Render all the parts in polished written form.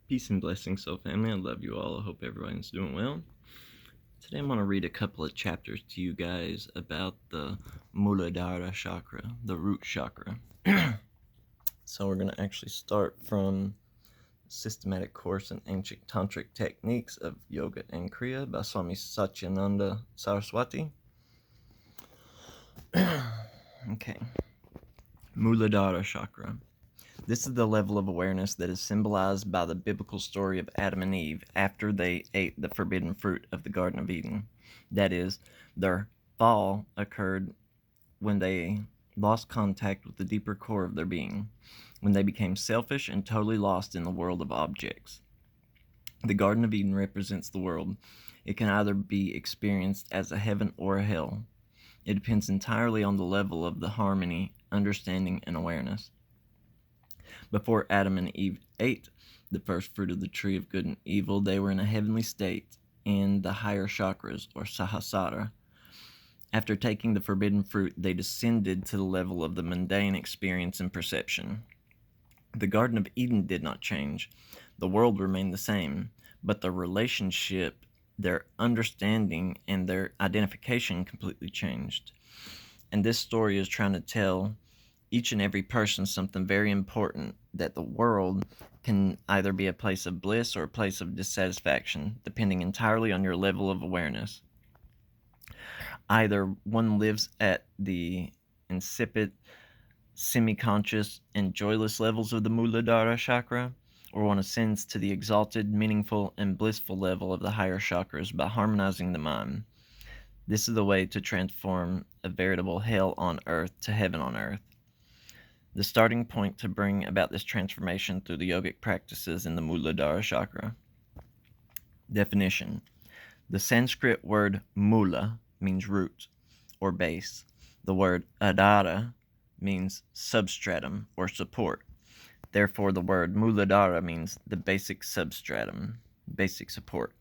Peace and blessings, soul family. I love you all. I hope everyone's doing well. Today I'm going to read a couple of chapters to you guys about the Muladhara chakra, the root chakra. So we're going to actually start from Systematic Course in Ancient Tantric Techniques of Yoga and Kriya by Swami Satyananda Saraswati. Okay. Muladhara chakra. This is the level of awareness that is symbolized by the biblical story of Adam and Eve after they ate the forbidden fruit of the Garden of Eden. That is, their fall occurred when they lost contact with the deeper core of their being, when they became selfish and totally lost in the world of objects. The Garden of Eden represents the world. It can either be experienced as a heaven or a hell. It depends entirely on the level of the harmony, understanding, and awareness. Before Adam and Eve ate the first fruit of the tree of good and evil, they were in a heavenly state in the higher chakras, or sahasrara. After taking the forbidden fruit, they descended to the level of the mundane experience and perception. The Garden of Eden did not change. The world remained the same, but the relationship, their understanding, and their identification completely changed. And this story is trying to tell each and every person something very important, that the world can either be a place of bliss or a place of dissatisfaction, depending entirely on your level of awareness. Either one lives at the insipid, semi-conscious, and joyless levels of the Muladhara chakra, or one ascends to the exalted, meaningful, and blissful level of the higher chakras by harmonizing the mind. This is the way to transform a veritable hell on earth to heaven on earth. The starting point to bring about this transformation through the yogic practices in the Muladhara chakra. Definition. The Sanskrit word mula means root or base. The word adhara means substratum or support. Therefore, the word Muladhara means the basic substratum, basic support.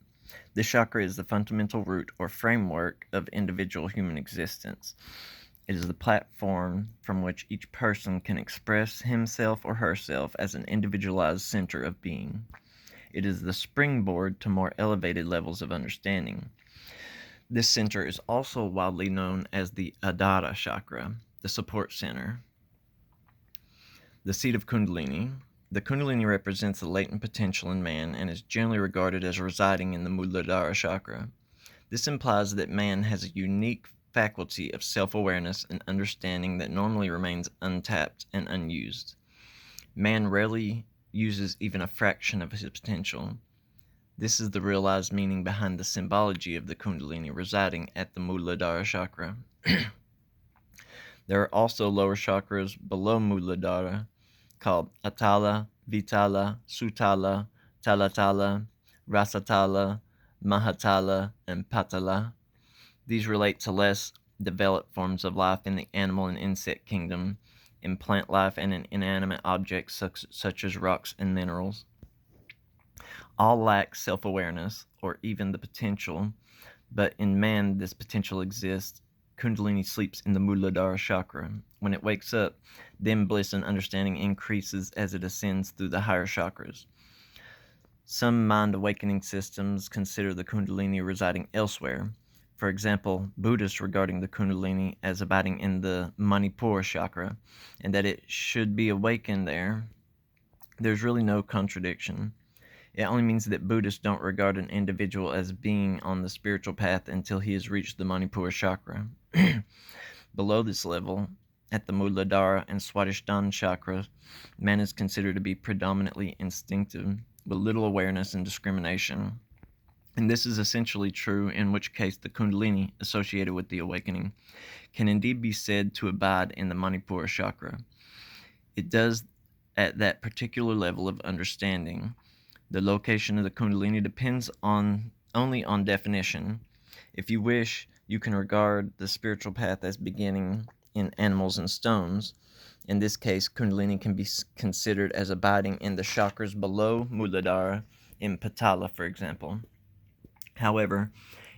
This chakra is the fundamental root or framework of individual human existence. It is the platform from which each person can express himself or herself as an individualized center of being. It is the springboard to more elevated levels of understanding. This center is also widely known as the Adhara chakra, the support center. The seat of Kundalini. The Kundalini represents the latent potential in man and is generally regarded as residing in the Muladhara chakra. This implies that man has a unique faculty of self-awareness and understanding that normally remains untapped and unused. Man rarely uses even a fraction of his potential. This is the realized meaning behind the symbology of the Kundalini residing at the Muladhara chakra. There are also lower chakras below Muladhara called Atala, Vitala, Sutala, Talatala, Rasatala, Mahatala, and Patala. These relate to less developed forms of life in the animal and insect kingdom, in plant life, and in inanimate objects such as rocks and minerals. All lack self-awareness, or even the potential, but in man this potential exists. Kundalini sleeps in the Muladhara chakra. When it wakes up, then bliss and understanding increases as it ascends through the higher chakras. Some mind awakening systems consider the Kundalini residing elsewhere. For example, Buddhists regarding the Kundalini as abiding in the Manipura chakra, and that it should be awakened there. There's really no contradiction. It only means that Buddhists don't regard an individual as being on the spiritual path until he has reached the Manipura chakra. Below this level, at the Muladhara and Swadhisthana chakras, man is considered to be predominantly instinctive, with little awareness and discrimination. And this is essentially true, in which case the Kundalini, associated with the awakening, can indeed be said to abide in the Manipura chakra. It does at that particular level of understanding. The location of the Kundalini depends only on definition. If you wish, you can regard the spiritual path as beginning in animals and stones. In this case, Kundalini can be considered as abiding in the chakras below Muladhara, in Patala, for example. However,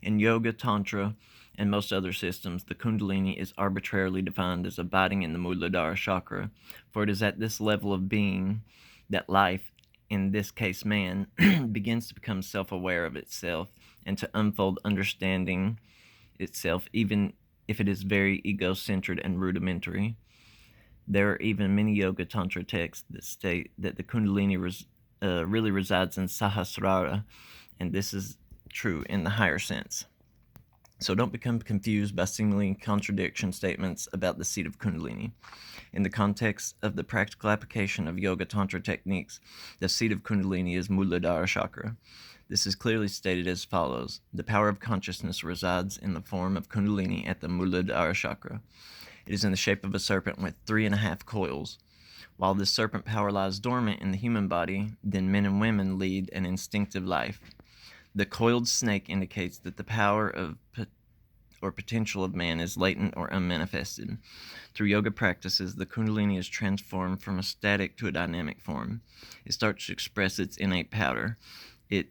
in Yoga, Tantra, and most other systems, the Kundalini is arbitrarily defined as abiding in the Muladhara chakra, for it is at this level of being that life in this case man, begins to become self-aware of itself and to unfold understanding itself, even if it is very ego-centered and rudimentary. There are even many Yoga Tantra texts that state that the Kundalini really resides in Sahasrara, and this is true in the higher sense. So don't become confused by seemingly contradiction statements about the seat of Kundalini. In the context of the practical application of Yoga Tantra techniques, the seat of Kundalini is Muladhara chakra. This is clearly stated as follows. The power of consciousness resides in the form of Kundalini at the Muladhara chakra. It is in the shape of a serpent with 3.5 coils. While this serpent power lies dormant in the human body, then men and women lead an instinctive life. The coiled snake indicates that the power of or potential of man is latent or unmanifested. Through yoga practices, the Kundalini is transformed from a static to a dynamic form. It starts to express its innate power. It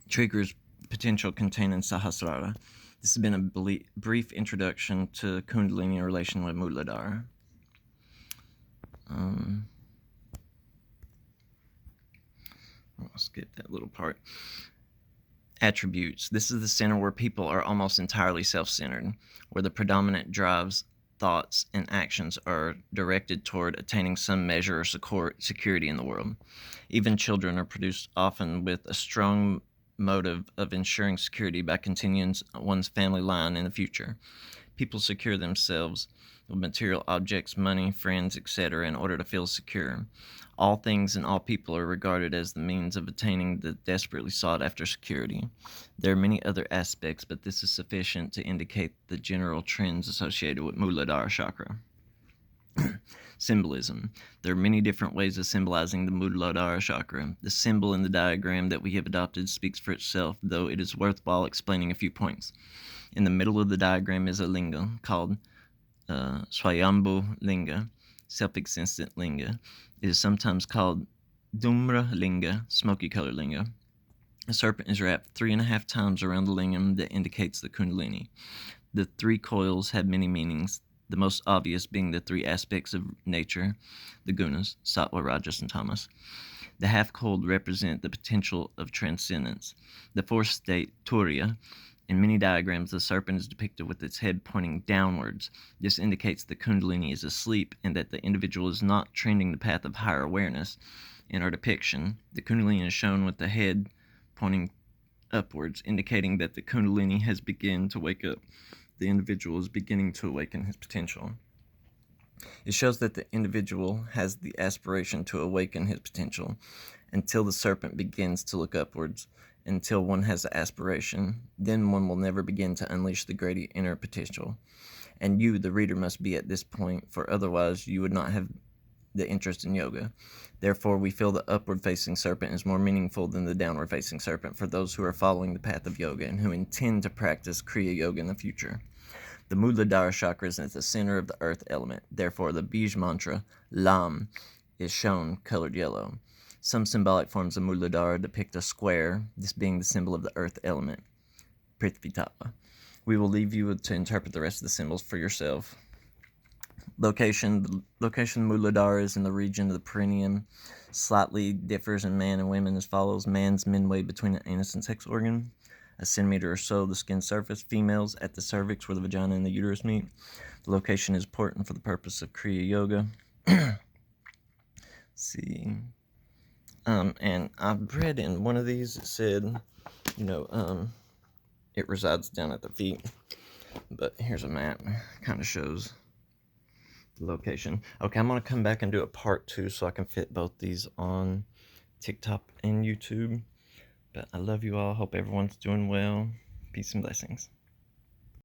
triggers potential contained in Sahasrara. This has been a brief introduction to Kundalini in relation with Muladhara. I'll skip that little part. Attributes. This is the center where people are almost entirely self-centered, where the predominant drives, thoughts, and actions are directed toward attaining some measure of security in the world. Even children are produced often with a strong motive of ensuring security by continuing one's family line in the future. People secure themselves with material objects, money, friends, etc. in order to feel secure. All things and all people are regarded as the means of attaining the desperately sought after security. There are many other aspects, but this is sufficient to indicate the general trends associated with Muladhara chakra. Symbolism. There are many different ways of symbolizing the Muladhara chakra. The symbol in the diagram that we have adopted speaks for itself, though it is worthwhile explaining a few points. In the middle of the diagram is a linga called Swayambhu Linga, self-existent linga. It is sometimes called Dhumra Linga, smoky color linga. A serpent is wrapped 3.5 times around the lingam that indicates the Kundalini. The 3 coils have many meanings, the most obvious being the 3 aspects of nature, the gunas, sattva, rajas, and tamas. The half-coiled represent the potential of transcendence. The 4th state, turiya. In many diagrams, the serpent is depicted with its head pointing downwards. This indicates the Kundalini is asleep and that the individual is not trending the path of higher awareness. In our depiction, the Kundalini is shown with the head pointing upwards, indicating that the Kundalini has begun to wake up. The individual is beginning to awaken his potential. It shows that the individual has the aspiration to awaken his potential until the serpent begins to look upwards. Until one has the aspiration, then one will never begin to unleash the great inner potential. And you, the reader, must be at this point, for otherwise you would not have the interest in yoga. Therefore, we feel the upward-facing serpent is more meaningful than the downward-facing serpent for those who are following the path of yoga and who intend to practice Kriya Yoga in the future. The Muladhara chakra is at the center of the earth element. Therefore, the Bij mantra, Lam, is shown colored yellow. Some symbolic forms of Muladhara depict a square, this being the symbol of the earth element, Prithvi Tattva. We will leave you to interpret the rest of the symbols for yourself. Location. The location of Muladhara is in the region of the perineum. Slightly differs in man and women as follows. Man's midway between the anus and sex organ, a centimeter or so the skin surface. Females at the cervix where the vagina and the uterus meet. The location is important for the purpose of Kriya Yoga. Let's see. And I've read in one of these, it said, it resides down at the feet. But here's a map. Kind of shows the location. Okay, I'm going to come back and do a part 2 so I can fit both these on TikTok and YouTube. But I love you all. Hope everyone's doing well. Peace and blessings.